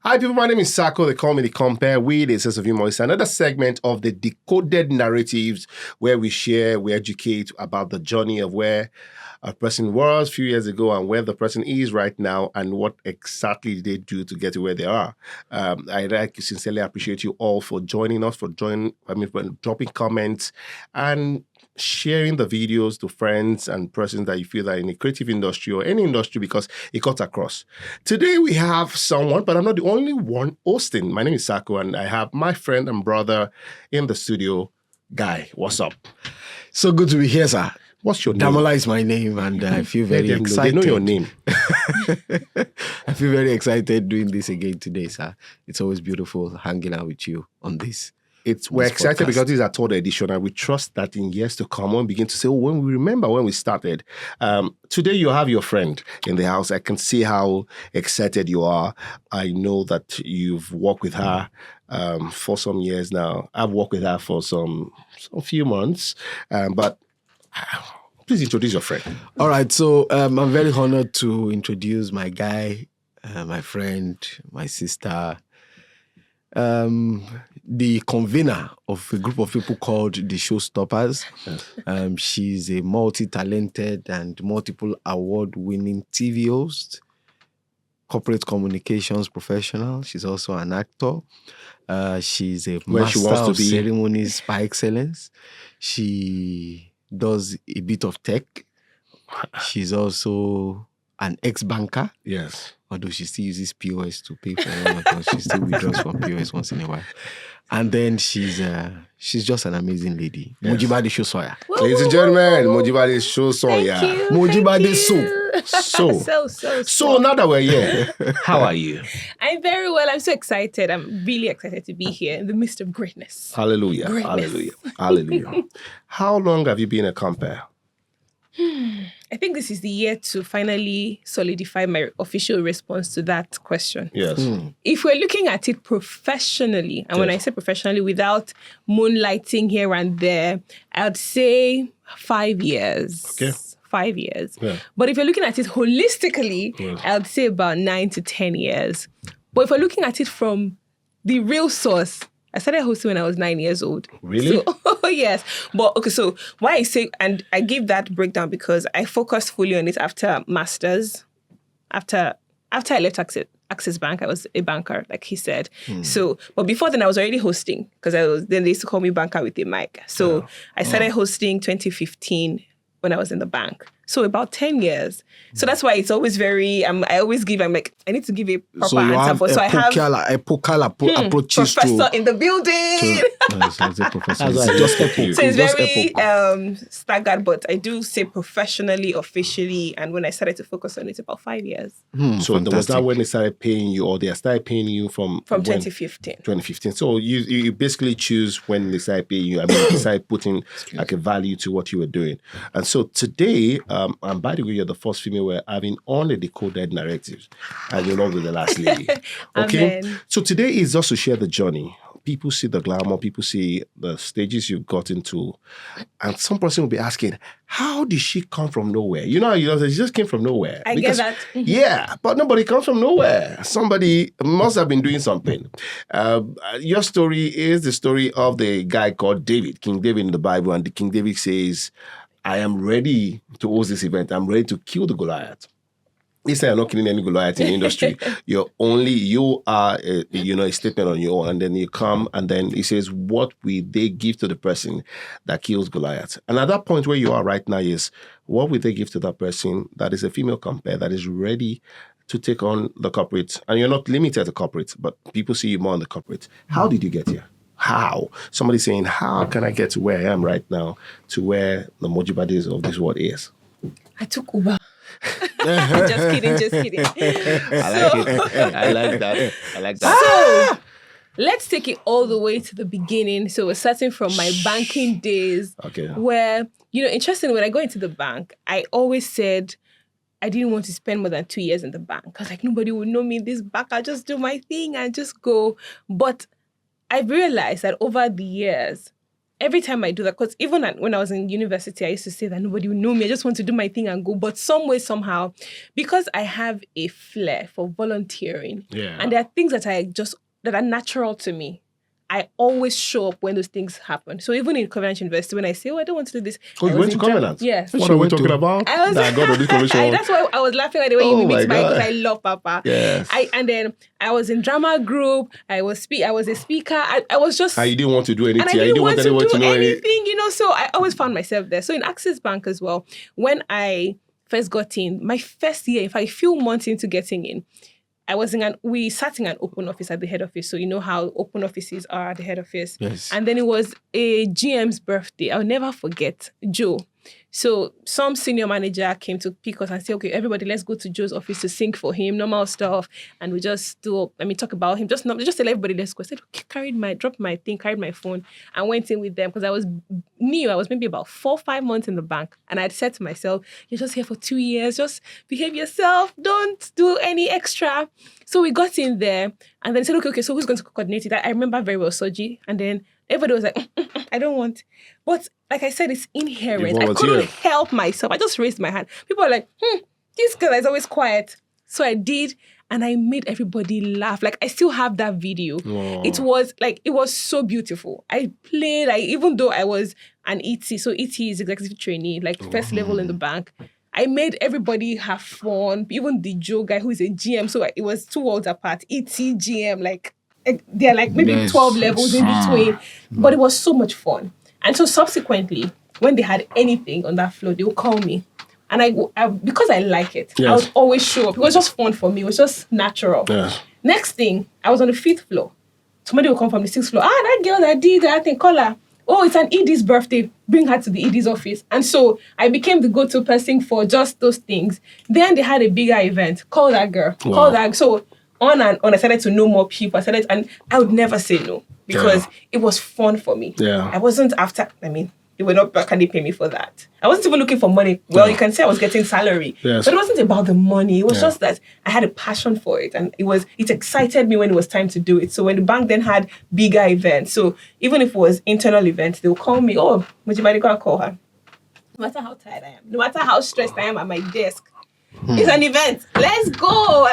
Hi, people. My name is Sako. They call me the Compare. We, the Sense of Humor, is another segment of the Decoded Narratives where we share, we educate about the journey of where a person was a few years ago and where the person is right now and what exactly they do to get to where they are. I'd like to sincerely appreciate you all for joining us, for dropping comments and sharing the videos to friends and persons that you feel are in the creative industry or any industry because it cuts across. Today we have someone, but I'm not the only one hosting. My name is Sako and I have my friend and brother in the studio. Guy, what's up? So good to be here, sir. What's your name? Damola is my name and I feel very excited. They know your name. I feel very excited doing this again today, sir. It's always beautiful hanging out with you on this. We're excited podcast. because this is our third edition and we trust that in years to come, we'll begin to say, when we remember when we started. Today you have your friend in the house. I can see how excited you are. I know that you've worked with her for some years now. I've worked with her for some few months, but please introduce your friend. All right, so I'm very honored to introduce my guy, my friend, my sister, the convener of a group of people called the Showstoppers. Yes. She's a multi-talented and multiple award-winning TV host, corporate communications professional. She's also an actor. She's a master of ceremonies by excellence. She does a bit of tech. She's also an ex-banker. Yes. Although she still uses POS to pay for all of us. She still withdraws from POS once in a while. And then she's just an amazing lady. Yes. Mojibade Sosanya. Ladies and gentlemen, Mojibade Sosanya. Mojibade So now that we're here, how are you? I'm very well. I'm so excited. I'm really excited to be here in the midst of greatness. Hallelujah. Greatness. Hallelujah. How long have you been a compare? I think this is the year to finally solidify my official response to that question. Yes. If we're looking at it professionally, and when I say professionally, without moonlighting here and there, I'd say 5 years. Okay. 5 years. Yeah. But if you're looking at it holistically, I'd say about 9 to 10 years. But if we're looking at it from the real source, I started hosting when I was 9 years old. Really? So, yes. But okay, so why I say, and I give that breakdown because I focused fully on it after masters. After I left Access Bank, I was a banker, like he said. So, but before then I was already hosting because then they used to call me banker with a mic. So I started hosting 2015 when I was in the bank. So about 10 years. So that's why it's always very, I'm like, I need to give a proper answer. So I have approaches professor in the building. So it's very staggered, but I do say professionally, officially, and when I started to focus on it, about 5 years. So was that when they started paying you, or they started paying you from 2015. 2015. So you basically choose when they started paying you. I mean, they started putting like a value to what you were doing. And so today, and by the way, you're the first female we're having on the Decoded Narratives, and you're not with the last lady. Okay? Amen. So today is just to share the journey. People see the glamour, people see the stages you've got into, and some person will be asking, how did she come from nowhere? You know, she just came from nowhere. I get that. Yeah, but nobody comes from nowhere. Somebody must have been doing something. Your story is the story of the guy called David, King David in the Bible, and the King David says, I am ready to host this event. I'm ready to kill the Goliath. He said, I'm not killing any Goliath in the industry. You are a statement on your own. And then you come and then he says, what will they give to the person that kills Goliath? And at that point where you are right now is, what will they give to that person that is a female compare that is ready to take on the corporate? And you're not limited to corporate, but people see you more on the corporate. How did you get here? How? Somebody saying, how can I get to where I am right now, to where the Mojibades of this world is? I took Uber. Just kidding. I like that. So, let's take it all the way to the beginning. So we're starting from my banking days, where, interestingly, when I go into the bank, I always said I didn't want to spend more than 2 years in the bank because like nobody would know me in this bank. I'll just do my thing and just go. But I've realized that over the years, every time I do that, because even when I was in university, I used to say that nobody will know me. I just want to do my thing and go. But some way, somehow, because I have a flair for volunteering, and there are things that are natural to me, I always show up when those things happen. So even in Covenant University, when I say, I don't want to do this. Oh, you went to Covenant? Yes. What are we talking about? That's why I was laughing at the way you mimicked my, because I love Papa. Yes. And then I was in drama group. I was a speaker. I was just... You didn't want to do anything. And I didn't want to do anything, so I always found myself there. So in Access Bank as well, when I first got in, my first year, in fact, a few months into getting in, we sat in an open office at the head office. So you know how open offices are at the head office. Yes. And then it was a GM's birthday. I'll never forget, Joe. So some senior manager came to pick us and say, okay, everybody, let's go to Joe's office to sing for him, normal stuff. And we just talk about him. Just tell everybody, let's go. I said, okay, dropped my thing, carried my phone and went in with them because I was new. I was maybe about 4 or 5 months in the bank. And I'd said to myself, you're just here for 2 years. Just behave yourself. Don't do any extra. So we got in there and then said, okay, so who's going to coordinate it? I remember very well Soji. And then everybody was like, I don't want. But like I said, it's inherent. I couldn't help myself. I just raised my hand. People are like, this girl is always quiet. So I did, and I made everybody laugh. Like, I still have that video. Wow. It was so beautiful. I played, even though I was an ET, so ET is executive trainee, like first level in the bank. I made everybody have fun. Even the Joe guy who is a GM, so it was 2 worlds apart. ET, GM, like, they're like maybe 12 levels in between. But it was so much fun. And so subsequently, when they had anything on that floor, they would call me. And I because I like it, I would always show up. It was just fun for me. It was just natural. Yes. Next thing, I was on the 5th floor. Somebody would come from the 6th floor. That girl that did that thing, call her. Oh, it's an ED's birthday. Bring her to the ED's office. And so I became the go-to person for just those things. Then they had a bigger event. Call that girl. Wow. Call that. So on and on, I started to know more people. And I would never say no because it was fun for me. Yeah. I wasn't after, they were not, can they pay me for that? I wasn't even looking for money. Well, you can say I was getting salary, but it wasn't about the money. It was just that I had a passion for it. And it excited me when it was time to do it. So when the bank then had bigger events, so even if it was internal events, they would call me, Mojibade, go and call her. No matter how tired I am, no matter how stressed I am at my desk, it's an event. Let's go.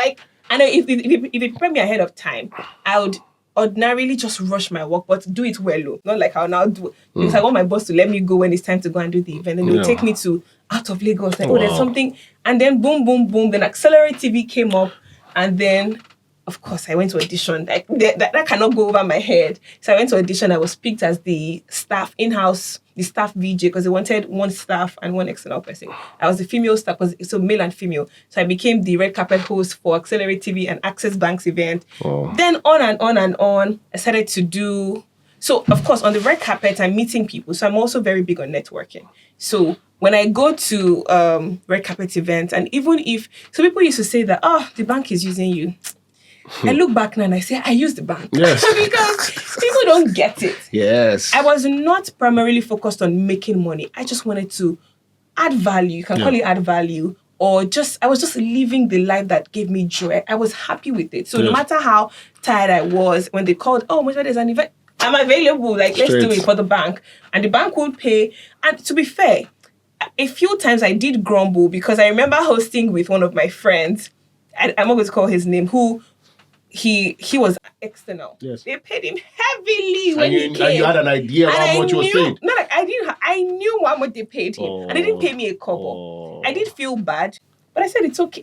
And if they prepare me ahead of time, I would ordinarily just rush my work, but do it well. Not like I'll now do it. Because I want my boss to let me go when it's time to go and do the event. And they will take me to out of Lagos. Like, there's something. And then boom, boom, boom. Then Accelerate TV came up. And then, of course, I went to audition. Like, that cannot go over my head. So I went to audition. I was picked as the staff in-house, the staff VJ, because they wanted one staff and one external person. I was the female staff, so male and female. So I became the red carpet host for Accelerate TV and Access Bank's event. Then on and on and on, I started to do... So, of course, on the red carpet, I'm meeting people. So I'm also very big on networking. So when I go to red carpet events, and even if... So people used to say that, the bank is using you. I look back now and I say, I use the bank. Yes. Because people don't get it. Yes. I was not primarily focused on making money. I just wanted to add value. You can call it add value. Or I was just living the life that gave me joy. I was happy with it. So no matter how tired I was, when they called, there's an event, I'm available. Like, let's do it for the bank. And the bank would pay. And to be fair, a few times I did grumble because I remember hosting with one of my friends. I'm not going to call his name, who... He was external. Yes. They paid him heavily when he came. And you had an idea of how much he was paid? No, I knew how much they paid him. And they didn't pay me a kobo. I did feel bad. But I said, it's okay.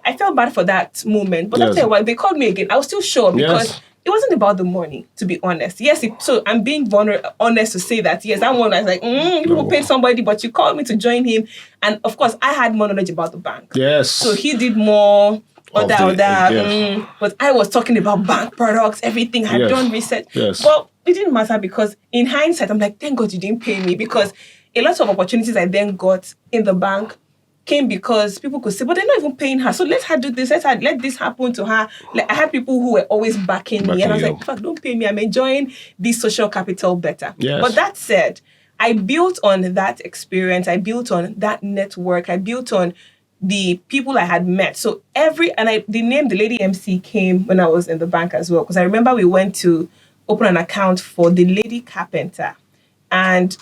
I felt bad for that moment. But after a while, they called me again. I was still sure because it wasn't about the money, to be honest. Yes, so I'm being honest to say that. Yes, that one I was like, people paid somebody, but you called me to join him. And of course, I had more knowledge about the bank. Yes. So he did more... But I was talking about bank products, everything. I had done research. Yes. But it didn't matter because in hindsight, I'm like, thank God you didn't pay me because a lot of opportunities I then got in the bank came because people could say, but they're not even paying her. So let her do this. Let this happen to her. Like, I had people who were always backing me. And I was like, fuck, don't pay me. I'm enjoying this social capital better. Yes. But that said, I built on that experience. I built on that network. I built on the people I had met. So the name the lady MC came when I was in the bank as well. Because I remember we went to open an account for the lady carpenter And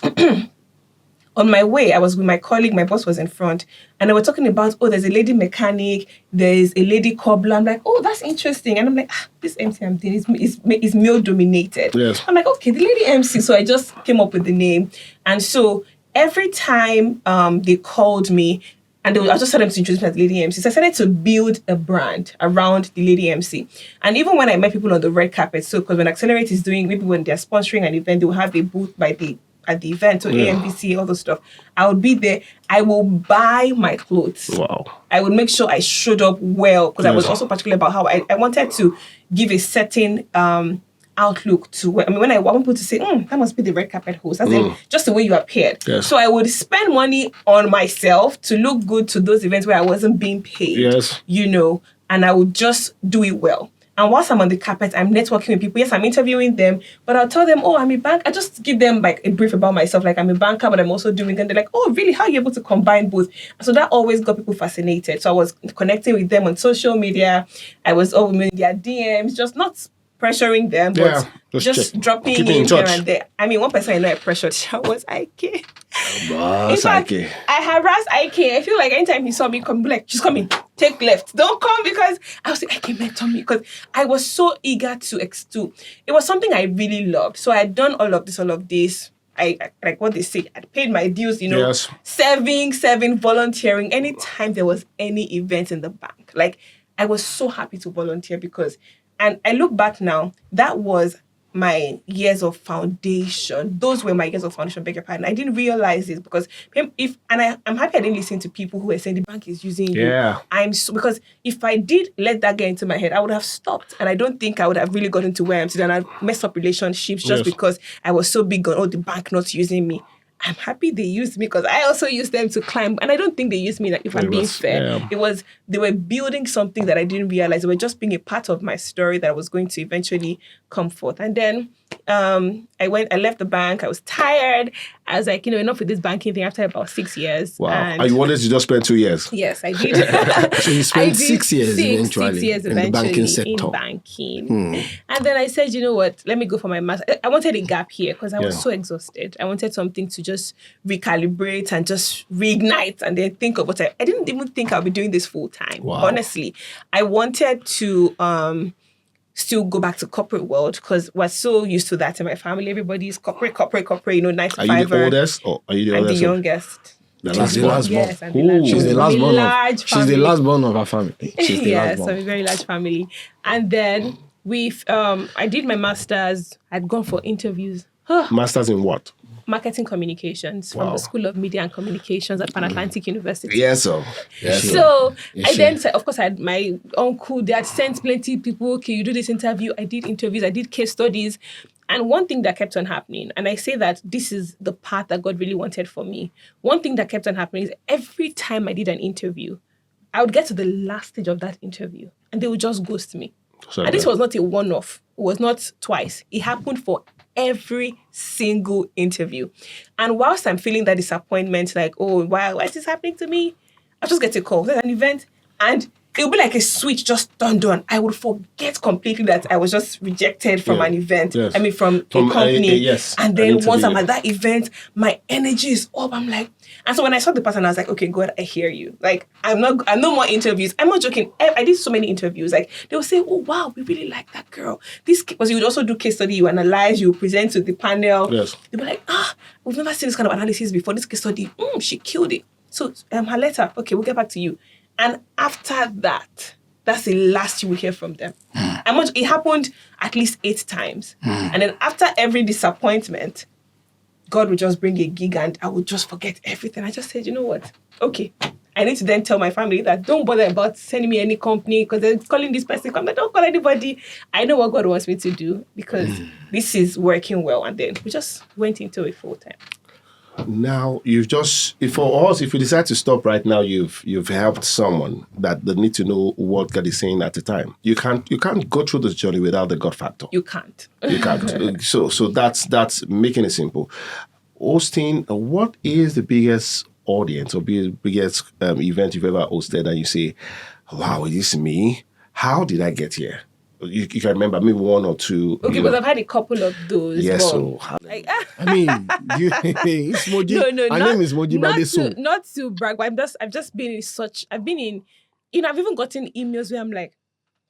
on my way, I was with my colleague, my boss was in front, and they were talking about, oh, there's a lady mechanic, there's a lady cobbler. I'm like, oh, that's interesting. And I'm like, this MC I'm doing is male dominated. Yes. I'm like, okay, the lady MC. So I just came up with the name. And so every time they called me, and I just started them to introduce me as Lady MC. So I started to build a brand around the Lady MC. And even when I met people on the red carpet, so because when Accelerate is doing, maybe when they're sponsoring an event, they will have a booth at the event, or AMVC, all those stuff. I would be there. I will buy my clothes. Wow. I would make sure I showed up well, because I was also particular about how I wanted to give a certain outlook to when I want people to say, that must be the red carpet host. That's it, just the way you appeared. Yes. So I would spend money on myself to look good to those events where I wasn't being paid. Yes. And I would just do it well. And whilst I'm on the carpet, I'm networking with people. Yes, I'm interviewing them, but I'll tell them, I'm a bank. I just give them like a brief about myself, like I'm a banker, but I'm also doing. And they're like, oh, really? How are you able to combine both? So that always got people fascinated. So I was connecting with them on social media. I was over in their DMs, just not pressuring them, but just dropping in here and there. I mean, one person I know I pressured was Ike. In fact, I harassed Ike. I feel like anytime he saw me come, like, she's coming, take left, don't come, because I was like, Ike mentor me, because I was so eager to it was something I really loved. So I had done all of this. I like what they say, I paid my dues, serving, volunteering. Anytime there was any event in the bank, like I was so happy to volunteer because. And I look back now, that was my years of foundation. Those were my years of foundation, beg your pardon. I didn't realize this because I'm happy I didn't listen to people who were saying the bank is using you. Yeah. Because if I did let that get into my head, I would have stopped. And I don't think I would have really gotten to where I'm today. And I'd messed up relationships just because I was so big on, the bank not using me. I'm happy they used me because I also used them to climb. And I don't think they used me, like, if I'm being fair. Yeah. They were building something that I didn't realize. They were just being a part of my story that was going to eventually come forth. And then I left the bank. I was tired. I was like, enough with this banking thing after about 6 years. Wow. And you wanted to just spend 2 years? Yes, I did. So you spent 6 years eventually 6 years in the banking sector. In banking. And then I said, you know what? Let me go for my master. I wanted a gap here because I was so exhausted. I wanted something to just recalibrate and just reignite and then think of what I didn't even think I'll be doing this full time. Wow. Honestly, I wanted to still go back to corporate world because we're so used to that in my family. Everybody's corporate, 9 to 5. Are you the oldest or are you the oldest? I'm the youngest. She's the last born. Yes, I'm the last born. She's the last born of her family. Yes, I'm a very large family. And then I did my master's. I'd gone for interviews. Master's in what? Marketing communications from the School of Media and Communications at Pan Atlantic University. Yes, sir. So I then said, of course, I had my uncle. They had sent plenty of people. Okay, you do this interview. I did interviews. I did case studies. And one thing that kept on happening, and I say that this is the path that God really wanted for me. One thing that kept on happening is every time I did an interview, I would get to the last stage of that interview and they would just ghost me. And this was not a one-off. It was not twice. It happened for every single interview. And whilst I'm feeling that disappointment, like, oh, why is this happening to me? I just get a call. There's an event and it would be like a switch just turned on. I would forget completely that I was just rejected from an event. Yes. I mean, from a company. And then once I'm at that event, my energy is up. I'm like, and so when I saw the person, I was like, okay, God, I hear you. Like, I'm no more interviews. I'm not joking. I did so many interviews. Like, they would say, oh, wow, we really like that girl. Because you would also do case study, you analyze, you present to the panel. Yes. They were like, we've never seen this kind of analysis before. This case study, she killed it. So her letter, okay, we'll get back to you. And after that, that's the last you will hear from them. It happened at least 8 times. And then after every disappointment, God would just bring a gig and I would just forget everything. I just said, you know what? Okay. I need to then tell my family that don't bother about sending me any company because they're calling this person. Don't call anybody. I know what God wants me to do because this is working well. And then we just went into it full time. Now if you decide to stop right now, you've helped someone that they need to know what God is saying at the time. You can't go through this journey without the God factor. You can't. You can't. So that's making it simple. Austin, what is the biggest audience or biggest event you've ever hosted and you say, wow, is this me? How did I get here? You can remember maybe one or two. Okay, but I've had a couple of those. Yes, but, so like, I mean, it's Moji. no, Her name is Mojibade So. not to brag, but I've just been in I've even gotten emails where I'm like,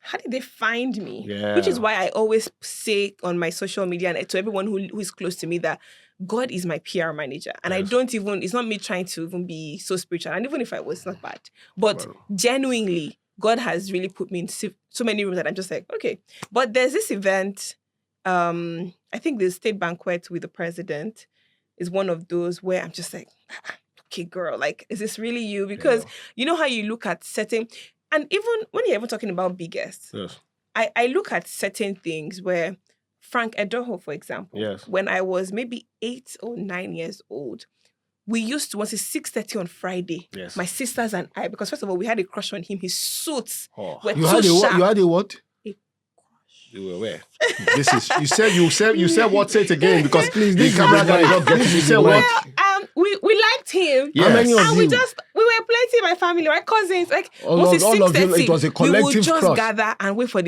how did they find me? Yeah. Which is why I always say on my social media and to everyone who is close to me that God is my PR manager. And I don't even, it's not me trying to even be so spiritual. And even if I was, it's not bad. But genuinely, God has really put me in so many rooms that I'm just like, okay. But there's this event, I think the state banquet with the president is one of those where I'm just like, okay, girl, like, is this really you? Because you know how you look at certain, and even when you're even talking about big guests, I look at certain things where Frank Edoho, for example, when I was maybe 8 or 9 years old, we used to, once it's 6:30 on Friday, my sisters and I, because first of all, we had a crush on him. His suits were too sharp. You had a what? You were where? You said what? Say it again, because Please, the camera guy did not get it. You said what? We liked him. Yes. How many of and you? we were plenty, my family, my cousins. Like All once it's of you, 6:30, it was a we collective would just crush. gather and wait for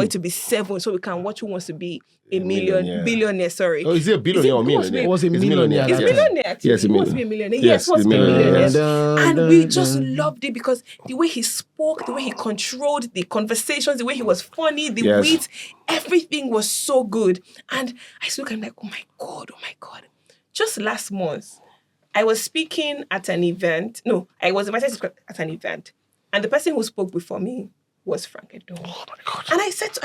it to be 7 so we can watch Who Wants to Be a Billionaire. Sorry. Oh, is it a billionaire or millionaire? It was a millionaire. It's millionaire. Actually. Yes, He wants to be a millionaire. Yes, He wants to be a millionaire. millionaire. And we just loved it because the way he spoke, the way he controlled the conversations, the way he was funny, the wit, everything was so good. And I used to look at him like, oh my God. Just last month, I was speaking at an event. No, I was invited to speak at an event. And the person who spoke before me was Frank Edoho. Oh my God. And I said,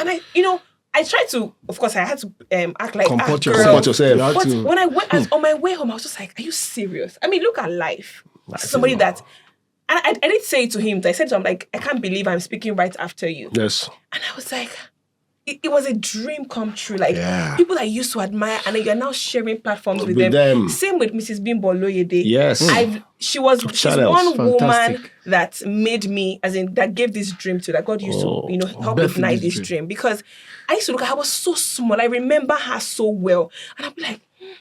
I tried to, of course, I had to act like comport girl. yourself. But when I went on my way home, I was just like, are you serious? I mean, look at life. Somebody that, and I did say it to him. I said to him, like, I can't believe I'm speaking right after you. Yes. And I was like, it was a dream come true. Like, people I used to admire, and you're now sharing platforms with them. Same with Mrs. Bimbo Loyede. Yes. She's one woman that made me, as in, that gave this dream to, that God used to, help ignite this dream. Because I used to look at her, I was so small. I remember her so well. And I'd be like, I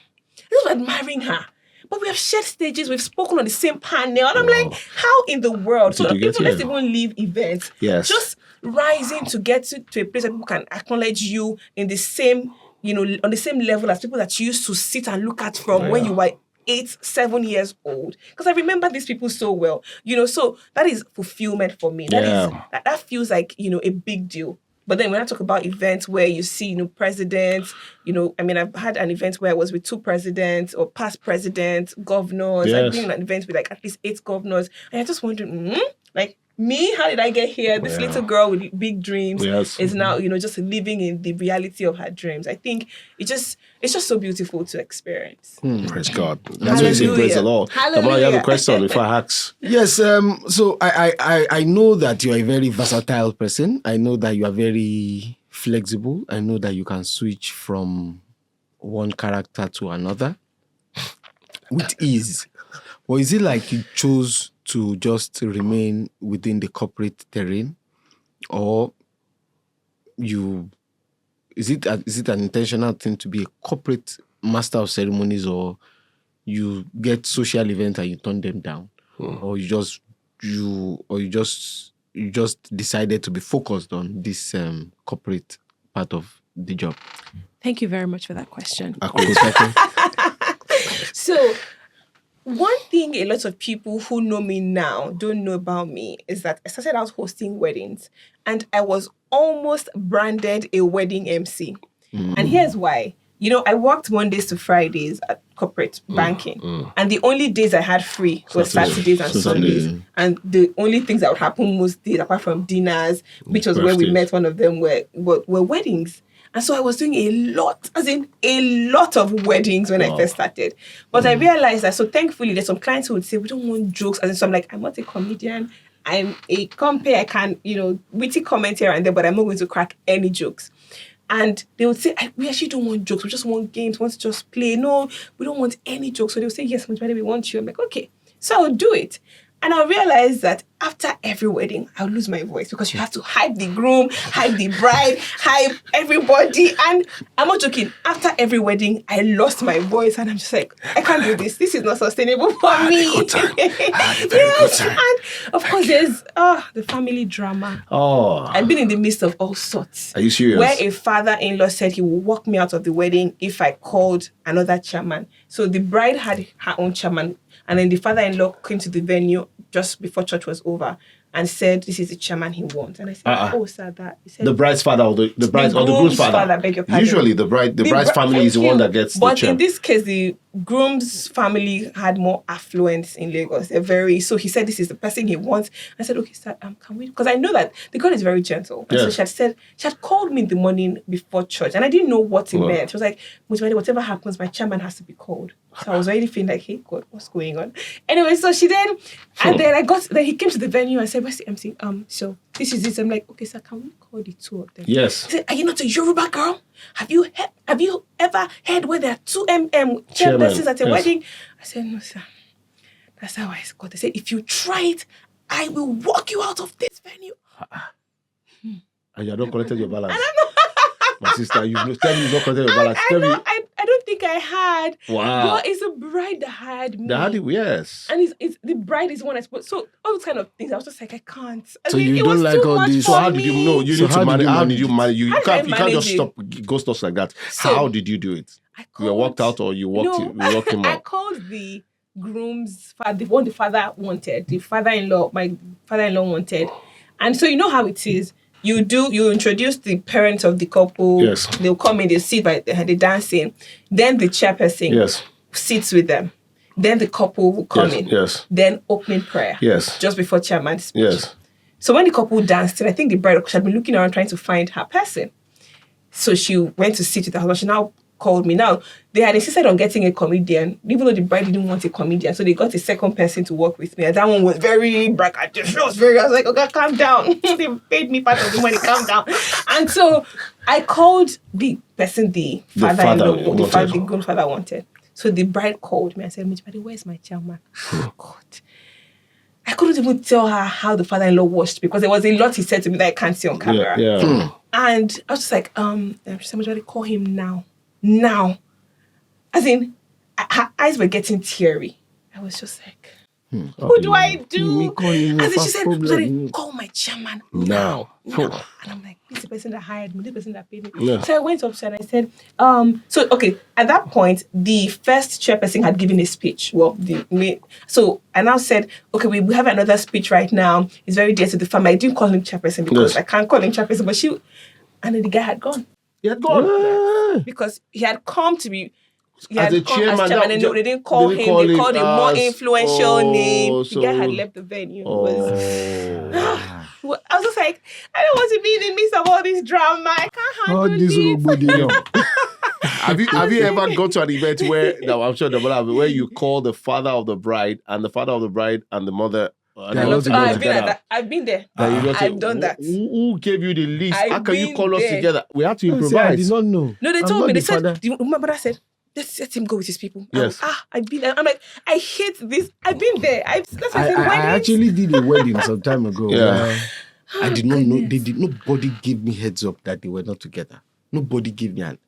was admiring her. But we have shared stages, we've spoken on the same panel. And I'm like, how in the world? So people, let's even leave events. Yes. Just rising to get to a place that people can acknowledge you in the same, on the same level as people that you used to sit and look at from when you were 8, 7 years old. Because I remember these people so well. So that is fulfillment for me. That feels like, a big deal. But then when I talk about events where you see, presidents, I've had an event where I was with 2 presidents or past presidents, governors. I've been in an event with like at least 8 governors. And I just wondering, like, me, how did I get here? This little girl with big dreams is now, just living in the reality of her dreams. I think it's just so beautiful to experience. Praise God. That's why you say praise the Lord. Hallelujah. You have a question before I ask. Yes, so I know that you're a very versatile person. I know that you are very flexible. I know that you can switch from one character to another with ease. Or is it like you chose to just remain within the corporate terrain, or is it an intentional thing to be a corporate master of ceremonies, or you get social events and you turn them down, or you just decided to be focused on this corporate part of the job? Thank you very much for that question. So, one thing a lot of people who know me now don't know about me is that I started out hosting weddings, and I was almost branded a wedding MC. And here's why. I worked Mondays to Fridays at corporate banking, and the only days I had free were Saturdays and Sundays. And the only things that would happen most days, apart from dinners, which was where we met, one of them were weddings. And so I was doing a lot of weddings when I first started. But I realized that, so thankfully, there's some clients who would say, we don't want jokes. And so I'm like, I'm not a comedian. I'm a compere. I can, witty comment here and there, but I'm not going to crack any jokes. And they would say, we actually don't want jokes. We just want games. We want to just play. No, we don't want any jokes. So they would say, yes, Mojibade, we want you. I'm like, okay. So I would do it. And I realized that after every wedding, I'll lose my voice because you have to hype the groom, hype the bride, hype everybody. And I'm not joking. After every wedding, I lost my voice and I'm just like, I can't do this. This is not sustainable for me. Yes. And of course, there's the family drama. Oh. I've been in the midst of all sorts. Are you serious? Where a father-in-law said he would walk me out of the wedding if I called another chairman. So the bride had her own chairman, and then the father-in-law came to the venue just before church was over and said, "This is the chairman he wants." And I said, "Oh, sir, that." He said, the bride's father or the bride's or the groom's father. Beg your pardon. Usually, the bride's family is the one that gets but the chair. in this case, the groom's family had more affluence in Lagos. They're very so. He said, "This is the person he wants." I said, "Okay, sir, can we?" Because I know that the girl is very gentle. And so she had called me in the morning before church, and I didn't know what it meant. She was like, "Mojibade, whatever happens, my chairman has to be called." So I was already feeling like, "Hey, God, what's going on?" Anyway, so she then, and then then he came to the venue and said, "Where's the MC? So this is it." I'm like, "Okay, sir, can we call the two of them?" Yes. He said, "Are you not a Yoruba girl? Have you ever heard where there are two chairpersons at a wedding?" I said, "No, sir. That's how I got." They said, "If you try it, I will walk you out of this venue." And you not collected your balance. My sister, you've not collected your balance. I don't think I had. Wow. But it's a bride that hired me. That had it, yes. And it's the bride is one I suppose. So all those kind of things, I was just like, I can't. So you don't like all this. So how did you know? You need to manage. How did you manage? You can't just stop ghost us like that. So, how did you do it? You walked out or you walked him out? I called the groom's father, the one the father wanted, the father-in-law, my father-in-law wanted. And so you know how it is. You introduce the parents of the couple. Yes. They'll come in, they'll sit by the dancing. Then the chairperson sits with them. Then the couple will come in. Yes. Then opening prayer. Yes. Just before chairman's speech. Yes. So when the couple danced, I think the bride had been looking around trying to find her person. So she went to sit with her husband. She now called me. Now, they had insisted on getting a comedian, even though the bride didn't want a comedian. So they got a second person to work with me. And that one was very braggadocious. I was like, okay, calm down. They paid me part of the money, calm down. And so I called the person the father-in-law, the grandfather wanted. So the bride called me and said, "Mojibade, where's my chairman?" Oh, God. I couldn't even tell her how the father-in-law washed because there was a lot he said to me that I can't see on camera. Yeah. And I was just like, she said, "Mojibade, call him now." Now. As in, her eyes were getting teary. I was just like, what do I do? And then she said, "Mojibade, call my chairman now." And I'm like, this is the person that hired me, this person that paid me. Yeah. So I went upstairs and I said, at that point, the first chairperson had given a speech. So I now said, okay, we have another speech right now. It's very dear to the family. I didn't call him chairperson because I can't call him chairperson, but and then the guy had gone. He had gone? Because he had come to be... As a chairman, and they didn't call him. They called a more influential name. The guy had left the venue. I was just like, I don't want to be in the midst of all this drama. I can't handle this. Have you ever gone to an event where, I'm sure where you call the father of the bride and the father of the bride and the mother? I've been there. I've done that. Who gave you the list? How can you call us together? We have to improvise. I did not know. No, they told me. They said, my brother said, let's let him go with his people. Yes. I've been there. I'm like, I hate this. I've been there. I actually did a wedding some time ago. Yeah. I did not know. Nobody gave me heads up that they were not together. Nobody gave me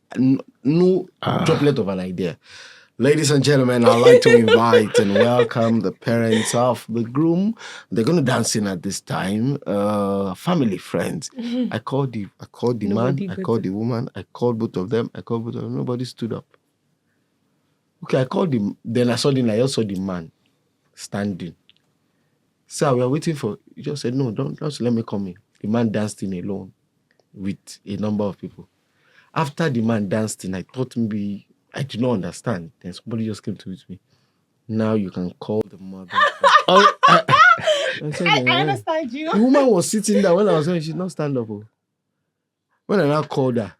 no droplet of an idea. Ladies and gentlemen, I'd like to invite and welcome the parents of the groom. They're going to dance in at this time. Family, friends. Mm-hmm. I called the man. I called the woman. I called both of them. Nobody stood up. Okay, I called him. Then I also saw the man standing. So we are waiting for. He just said, "No, don't let me come in." The man danced in alone with a number of people. After the man danced in, I thought maybe I did not understand. Then somebody just came to meet me. Now you can call the mother. I understand you. The woman was sitting there when I was saying she did not stand up. When I now called her,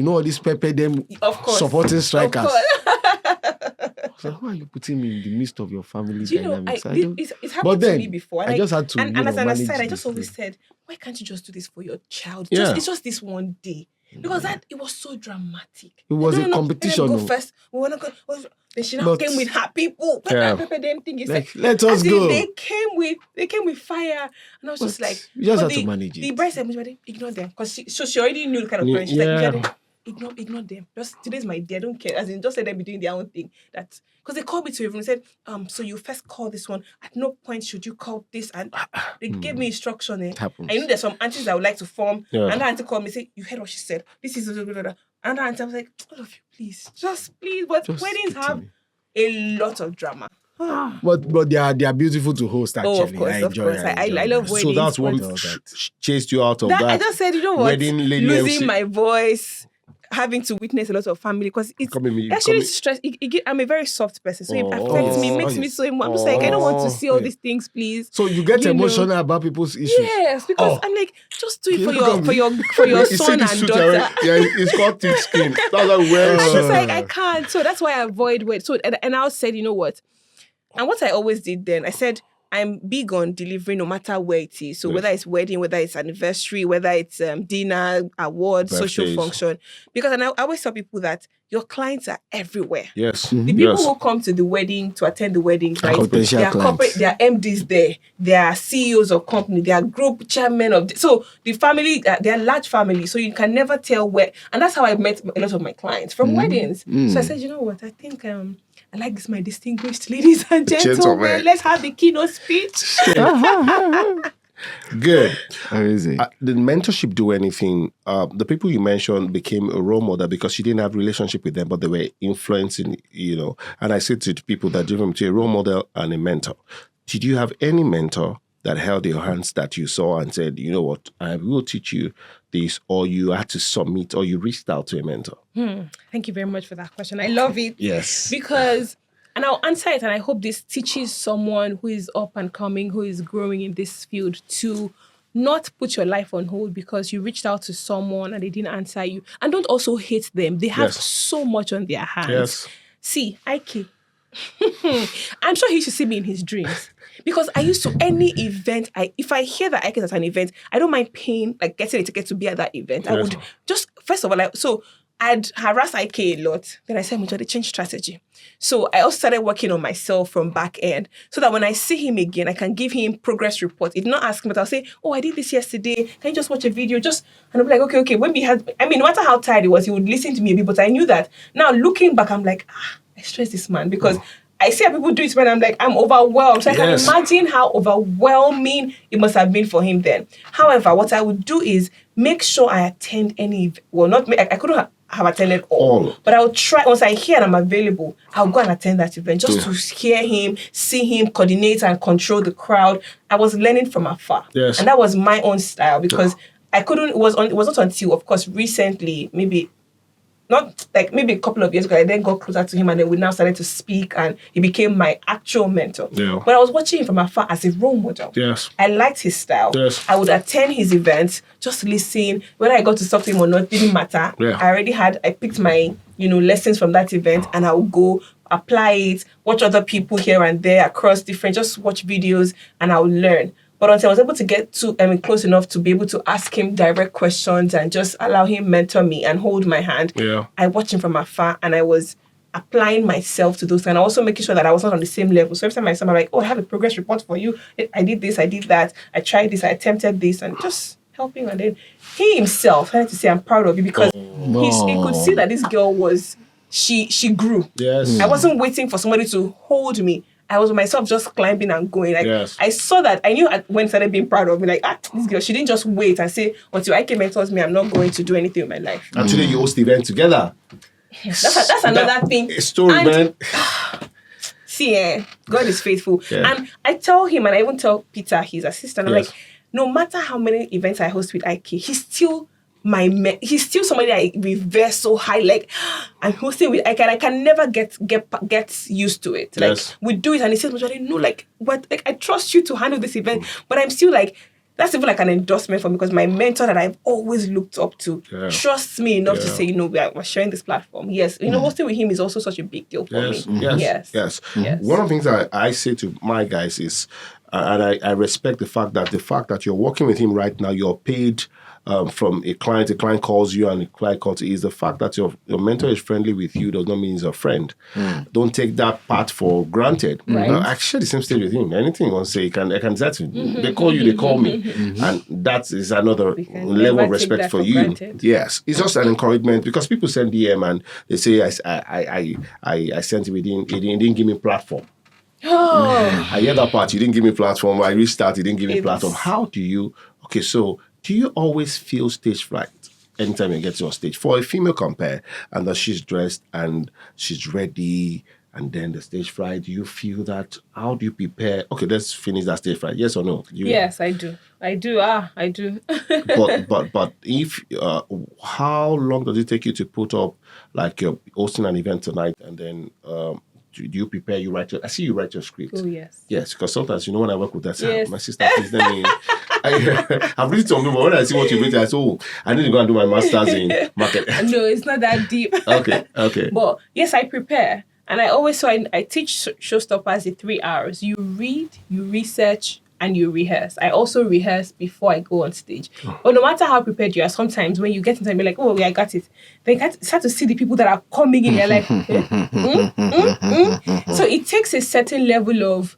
all this pepper them supporting strikers. I was like, why are you putting me in the midst of your family dynamics? It's happened to me before. I just had to. And as I said, I just always said, why can't you just do this for your child? It's just this one day. Because it was so dramatic. It was a competition. Go first. We want to go. Then she now came with her people. Them thing is like, let us go. They came with fire, and I was just like, you just have to manage it. The bride said, ignore them, because she already knew the kind of parents. She's like, ignore them. Just today's my day. I don't care. As in, just let them be doing their own thing. That because they called me to even said, so you first call this one. At no point should you call this. And they gave me instruction. I know there's some aunties that would like to form. And that auntie called me and said, you heard what she said. This is and that auntie, I was like, all of you, please, just please. But weddings have a lot of drama. But they are beautiful to host, actually. Of course. I love weddings. So that's what chased you out of that. I just said, you know what? Wedding lady losing MC. my voice, having to witness a lot of family, because it's actually stress. I'm a very soft person, so it affects me, makes me so emotional. I'm just like, I don't want to see all these things, please. So you get emotional about people's issues. Yes, because I'm like, just do it for your son and daughter. It's called thick skin. That's how we're. I'm just like, I can't. So that's why I avoid weddings. So and I said, you know what? And what I always did then, I said, I'm big on delivering no matter where it is. So whether it's wedding, whether it's anniversary, whether it's dinner, awards, social function. Because I always tell people that your clients are everywhere. Yes. The people who come to the wedding, to attend the wedding, right? They are corporate, they are MDs there. They are CEOs of company. They are group chairmen of... So the family, they are large families. So you can never tell where... And that's how I met a lot of my clients, from weddings. So I said, you know what? I think... I like this, my distinguished ladies and gentlemen. Let's have the keynote speech. Good. Amazing. Did mentorship do anything? The people you mentioned became a role model because you didn't have a relationship with them, but they were influencing, And I said to people that different between a role model and a mentor. Did you have any mentor that held your hands that you saw and said, you know what, I will teach you this, or you had to submit, or you reached out to a mentor? Thank you very much for that question. I love it. Yes. Because, and I'll answer it, and I hope this teaches someone who is up and coming, who is growing in this field, to not put your life on hold because you reached out to someone and they didn't answer you. And don't also hate them. They have so much on their hands. Yes. See, Ike, I'm sure he should see me in his dreams. Because I used to, any event, if I hear that Ike is at an event, I don't mind paying, like getting a ticket to be at that event. I would just, first of all, so I'd harass Ike a lot. Then I said, Mojibade, change strategy. So I also started working on myself from back end so that when I see him again, I can give him progress report. If not ask him, but I'll say, oh, I did this yesterday. Can you just watch a video? And I'll be like, okay. When we had, no matter how tired he was, he would listen to me a bit, but I knew that. Now looking back, I'm like, I stress this man because I see how people do it when I'm like, I'm overwhelmed. So I can imagine how overwhelming it must have been for him then. However, what I would do is make sure I attend any, I couldn't have attended all. But I would try, once I hear and I'm available, I'll go and attend that event just to hear him, see him, coordinate and control the crowd. I was learning from afar. Yes. And that was my own style because I couldn't, it was not until, of course, recently, maybe a couple of years ago, I then got closer to him and then we now started to speak and he became my actual mentor. Yeah. But I was watching him from afar as a role model. Yes. I liked his style. Yes. I would attend his events, just listen. Whether I got to talk to him or not, didn't matter. Yeah. I picked my, lessons from that event and I would go apply it, watch other people here and there across different, just watch videos and I would learn. But until I was able to get to close enough to be able to ask him direct questions and just allow him mentor me and hold my hand, I watched him from afar and I was applying myself to those and also making sure that I was not on the same level. So every time I saw him, I'm like, oh, I have a progress report for you. I did this, I did that. I tried this, I attempted this, and just helping. And then he himself, I had to say, I'm proud of you because he could see that this girl was, she grew. Yes. I wasn't waiting for somebody to hold me. I was myself just climbing and going. I saw that. I knew when I started being proud of me, this girl, she didn't just wait and say, until Ike mentors me, I'm not going to do anything with my life. And today you host the event together. That's another thing. A story, man. See, God is faithful. Yeah. And I tell him, and I even tell Peter, his assistant, I'm like, no matter how many events I host with Ike, he's still somebody I revere so high. Like, I'm hosting with Ike and I can never get used to it. Like, we do it and he says, I didn't know, I trust you to handle this event. But I'm still like, that's even like an endorsement for me because my mentor that I've always looked up to trusts me enough to say, we're sharing this platform. Yes. Hosting with him is also such a big deal for me. Yes. One of the things I say to my guys is, and I respect the fact that you're working with him right now, you're paid from a client calls you and a client calls you. Is the fact that your mentor is friendly with you does not mean he's a friend. Don't take that part for granted. Right. I share the same stage with him. Anything you want to say, I can say to him. They call you, they call me. And that is another level of respect for you. Granted. Yes. It's just an encouragement because people send DM and they say, I sent him, he didn't give me platform. Oh. I hear that part. You didn't give me platform. I restarted. You didn't give me platform. How do you? Okay, so do you always feel stage fright anytime you get to a stage? For a female compare, and that she's dressed and she's ready, and then the stage fright. Do you feel that? How do you prepare? Okay, let's finish that stage fright. Yes or no? Yes, I do. I do. I do. but if how long does it take you to put up, like you're hosting an event tonight, and then do you prepare? You write I see you write your script. Oh, yes. Yes, because sometimes, when I work with that, Yes. my sister, please let me. I've written some people, when I see what you written, I say, I need to go and do my master's in market. No, it's not that deep. Okay. But yes, I prepare. And I always, I teach showstoppers the 3 hours. You read, you research, and you rehearse. I also rehearse before I go on stage. But no matter how prepared you are, sometimes when you get into it, you're like, oh, yeah, I got it. Then you start to see the people that are coming in. You're like, So it takes a certain level of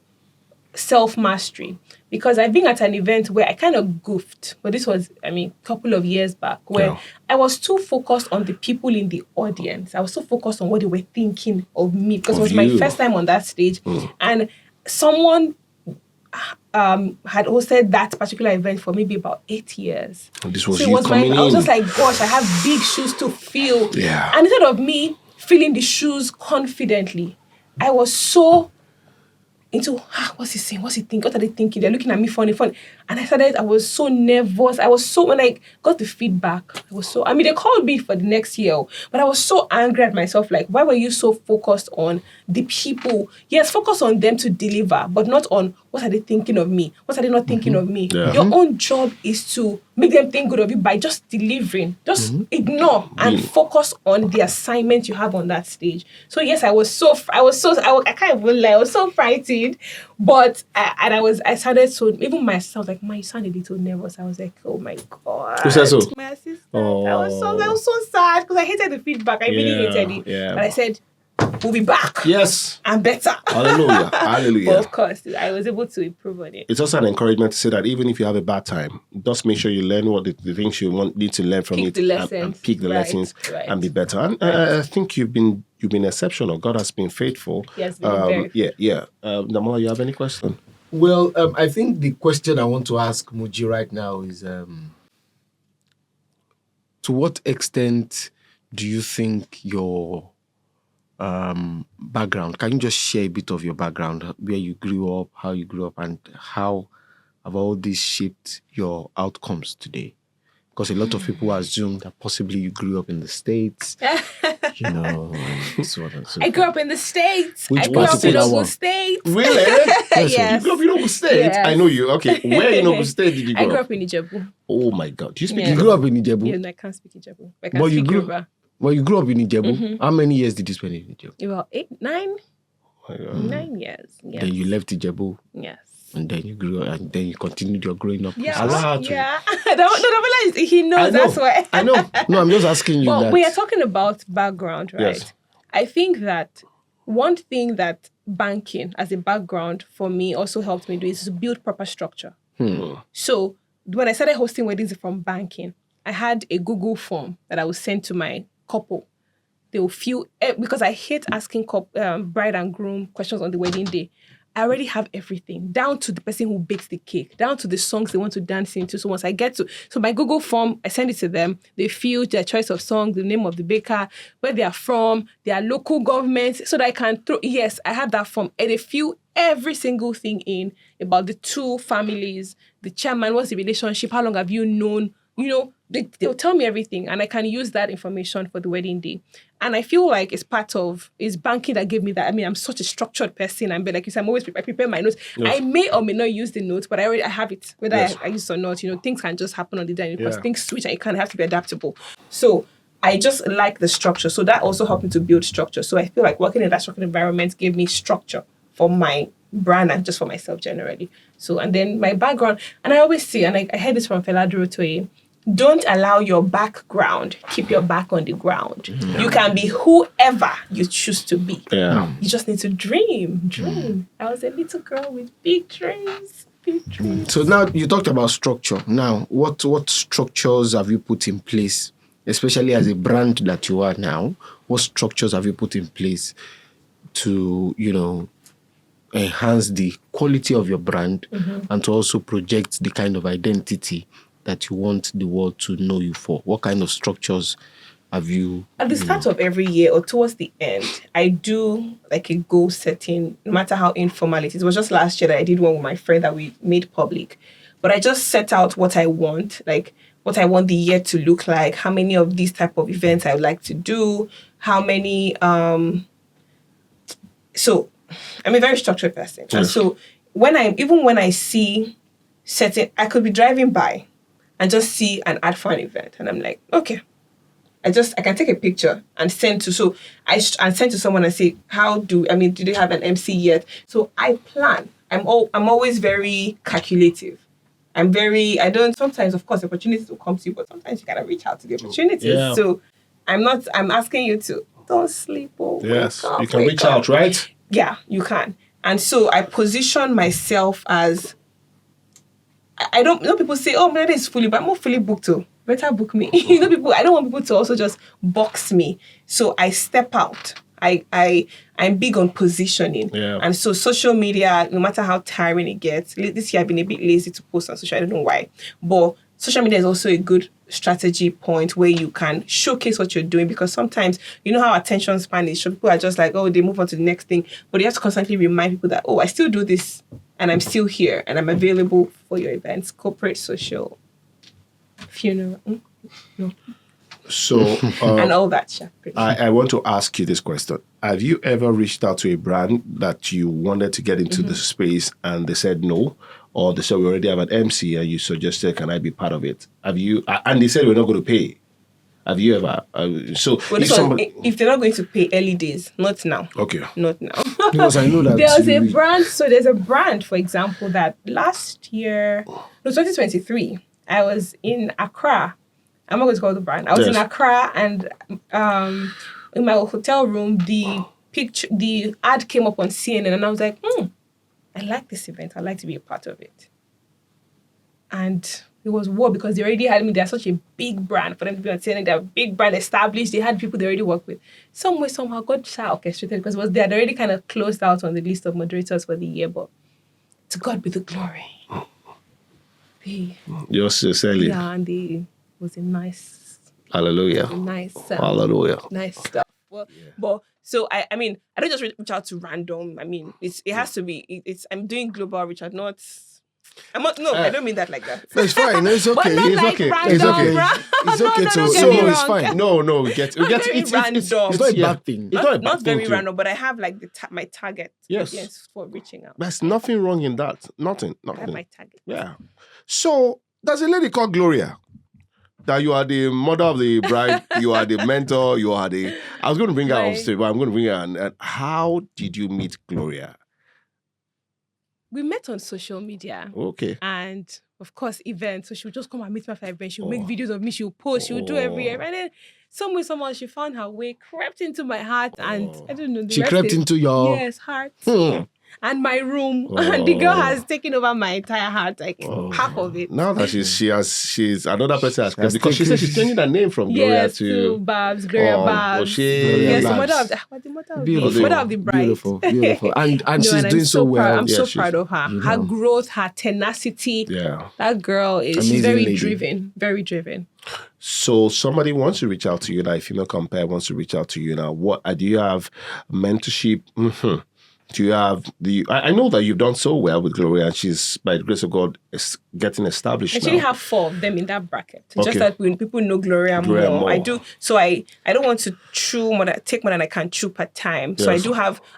self-mastery. Because I've been at an event where I kind of goofed. But this was, a couple of years back, where I was too focused on the people in the audience. I was so focused on what they were thinking of me. Because it was my first time on that stage. And someone had hosted that particular event for maybe about 8 years. This was so you coming in. I was just like, gosh, I have big shoes to fill. Yeah. And instead of me filling the shoes confidently, I was so into, what's he saying? What's he thinking? What are they thinking? They're looking at me funny. And I was so nervous. When I got the feedback, they called me for the next year, but I was so angry at myself. Like, why were you so focused on the people? Yes, focus on them to deliver, but not on what are they thinking of me? What are they not thinking of me? Yeah. Your own job is to make them think good of you by just delivering. Just ignore and focus on the assignment you have on that stage. So yes, I can't even lie. I was so frightened, but I sounded so, even myself, like, you sound a little nervous. I was like, oh my God. Who said so? My assistant. I was so sad because I hated the feedback. I really hated it. Yeah. But I said, we'll be back. Yes. And better. Hallelujah. But of course, I was able to improve on it. It's also an encouragement to say that even if you have a bad time, just make sure you learn what the things you need to learn from Pick it, the lessons. and pick the lessons and be better. And I think you've been exceptional. God has been faithful. Yes, very yeah. Namola, you have any question? Well, I think the question I want to ask Moji right now is, to what extent do you think your background, can you just share a bit of your background, where you grew up, how you grew up, and how have all this shaped your outcomes today? Because a lot of people assume that possibly you grew up in the States, and so on and so I grew up in the States. Which I grew up in particular Ogun one? State. Really? Yes. You grew up in Ogun State? Yes. I know you. Okay. Where in Ogun State did you grow I grew up in Ijebu. Oh my God. Do you speak Yeah. You Igbo? grew up in Ijebu? Yeah, I can't speak Ijebu. I can But you speak grew- Yoruba. Well, you grew up in Ijebu. How many years did you spend in Ijebu? About 9 Oh my God. 9 years. Yes. Then you left Ijebu, Yes. and then you grew up, and then you continued your growing up. Yeah. process. Yeah. He knows. That's why. I know. No, I'm just asking you Well, that. we are talking about background, right? Yes. I think that one thing that banking as a background for me also helped me do is to build proper structure. So when I started hosting weddings from banking, I had a Google form that I would send to my couple. They will fill, because I hate asking bride and groom questions on the wedding day. I already have everything, down to the person who bakes the cake, down to the songs they want to dance into. So once I get to, my Google form, I send it to them. They fill their choice of song, the name of the baker, where they are from, their local government, so that I can I have that form. And they fill every single thing in about the two families, the chairman, what's the relationship, how long have you known, they'll tell me everything, and I can use that information for the wedding day. And I feel like it's banking that gave me that. I mean, I'm such a structured person. I'm like you said, I prepare my notes. Yes. I may or may not use the notes, but I have it, whether I use it or not. Things can just happen on the day because things switch and you kind of have to be adaptable. So I just like the structure. So that also helped me to build structure. So I feel like working in that structured environment gave me structure for my brand and just for myself generally. So, and then my background, and I always say, and I heard this from Fela Durotoye, don't allow your background keep your back on the ground. Mm-hmm. You can be whoever you choose to be. Yeah. You just need to dream. I was a little girl with big dreams. So now you talked about structure. Now, what structures have you put in place, especially as a brand that you are now? What structures have you put in place to, enhance the quality of your brand and to also project the kind of identity that you want the world to know you for? What kind of structures have you? At the start of every year or towards the end, I do like a goal setting, no matter how informal it is. It was just last year that I did one with my friend that we made public. But I just set out what I want, like what I want the year to look like, how many of these type of events I would like to do, how many... So I'm a very structured person. Yes. And so when I see certain... I could be driving by and just see an ad for an event. And I'm like, okay. I can take a picture and send to someone and say, do they have an MC yet? So I plan. I'm always very calculative. Sometimes, of course, opportunities will come to you, but sometimes you gotta reach out to the opportunities. Yeah. So I'm asking you to don't sleep. Yes, you can reach out, right? Yeah, you can. And so I position myself as, I don't know, people say, oh, maybe it's fully, but I'm not fully booked too. Better book me. I don't want people to also just box me. So I step out. I'm big on positioning. Yeah. And so social media, no matter how tiring it gets, this year I've been a bit lazy to post on social, I don't know why. But social media is also a good strategy point where you can showcase what you're doing, because sometimes, you know how attention span is. So people are just like, oh, they move on to the next thing. But you have to constantly remind people that, oh, I still do this and I'm still here and I'm available for your events, corporate, social, funeral. No. So, and all that. I want to ask you this question. Have you ever reached out to a brand that you wanted to get into the space and they said no? Or they said, we already have an MC and you suggested, can I be part of it? Have you? And they said, we're not going to pay. Have you ever? If they're not going to pay, early days, not now. Okay. Not now. Because I know that there's a brand. So there's a brand, for example, that last year, 2023, I was in Accra. I'm not going to call the brand. I was in Accra, and in my hotel room, the ad came up on CNN, and I was like, I like this event. I'd like to be a part of it. And it was war because they already had me. They're such a big brand for them to be on CNN. They're a big brand established. They had people they already work with. Some way, somehow, God orchestrated because they had already kind of closed out on the list of moderators for the year. But to God be the glory. You're sincerely. Yeah, and it was a nice. Hallelujah. Hallelujah. Nice stuff. Well, but so I mean, I don't just reach out to random. I mean, it has to be. I'm doing global reach out, not. I don't mean that like that. No, it's fine. No, it's okay. It's like okay. It's okay. It's okay. No, it's fine. No, we get it's random. It's not a bad thing. Not very random, but I have like my target. Yes, for reaching out. There's nothing wrong in that. Nothing. I have my target. Yeah. So there's a lady called Gloria. That you are the mother of the bride, you are the mentor, you are the... I was going to bring her on stage, but I'm going to bring her on. And how did you meet Gloria? We met on social media. Okay. And, of course, events. So she would just come and meet me after events. She would make videos of me. She would post. She would do every... And then somehow she found her way, crept into my heart. And I don't know... She crept into your... Yes, heart. And my room, and the girl has taken over my entire heart, like half of it. Now that she's another person has crept, because she said she's changing her name from Gloria to Babs, Gloria Babs. Yes, the mother of the bride. Beautiful. And she's doing so well. I'm so proud of her. Her growth, her tenacity. Yeah, that girl she's very driven, very driven. So somebody wants to reach out to you now, a female compare wants to reach out to you now. Do you have mentorship? Mm-hmm. Do you have I know that you've done so well with Gloria, and she's, by the grace of God, is getting established now. I actually have 4 of them in that bracket. Okay. Just that when people know Gloria more. I do. So I don't want to take more than I can chew per time. So I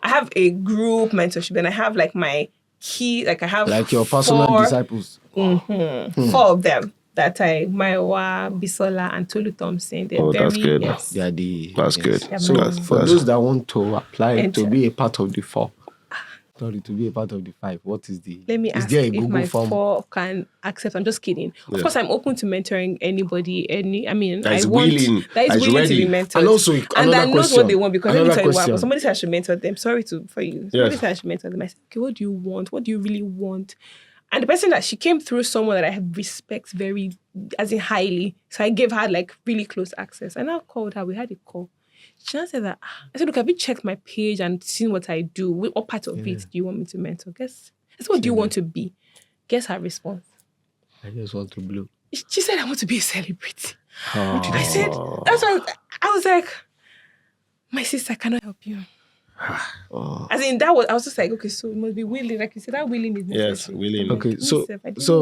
have a group mentorship, and I have like my key, like I have like your personal disciples. 4 of them. Maiwa, Bisola, and Tolu Thompson. That's good. Yes. Good. That's good. So for those that want to apply to be a part of the 4, Sorry, to be a part of the 5, what is the... Let me is ask there a if Google my form? 4 can accept. I'm just kidding. Of Yeah. course, I'm open to mentoring anybody. That is I want willing, that is willing to be ready. mentored, And also, and another that knows what question. they want. Because let me Another tell you what, question. somebody said I should mentor them. Sorry for you. Somebody Yes. said I should mentor them. I said, okay, what do you want? What do you really want? And the person that she came through, someone that I have respect very, as in highly. So I gave her like really close access. And I called her. We had a call. She now said that, I said, look, have you checked my page and seen what I do? What part of it do you want me to mentor? Guess what do you want to be? Guess her response. I just want to blow. She said, I want to be a celebrity. Oh. I said, that's what I was like, my sister, I cannot help you. As in, I was just like, okay, so it must be willing. Like you said, that willing is necessary. Yes, willing. Okay, so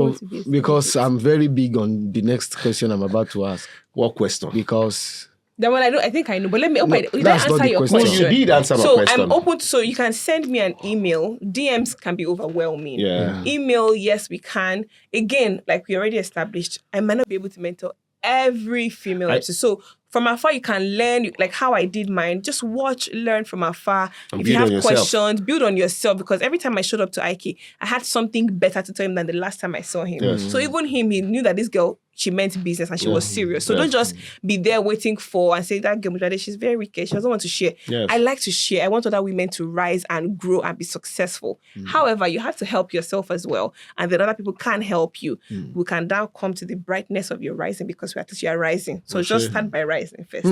want to be a because celebrity. I'm very big on the next question I'm about to ask. What question? Because That one I think I know, but let me No, did I that's not answer the your question. question? You did answer my so question. I'm open to, so you can send me an email. DMs can be overwhelming. Yeah. Email, yes, we can. Again, like we already established, I might not be able to mentor every female episode. So from afar, you can learn, like how I did mine. Just watch, learn from afar. And if you build have on yourself. questions, build on yourself. Because every time I showed up to Ike, I had something better to tell him than the last time I saw him. Yes. So even him, he knew that this girl, she meant business and she was serious. So don't just be there waiting for and say, that girl, Mojibade, she's very wicked. She doesn't want to share. Yes. I like to share. I want other women to rise and grow and be successful. However, you have to help yourself as well. And then other people can help you. We can now come to the brightness of your rising because we are teaching you are rising. So just start by rising first.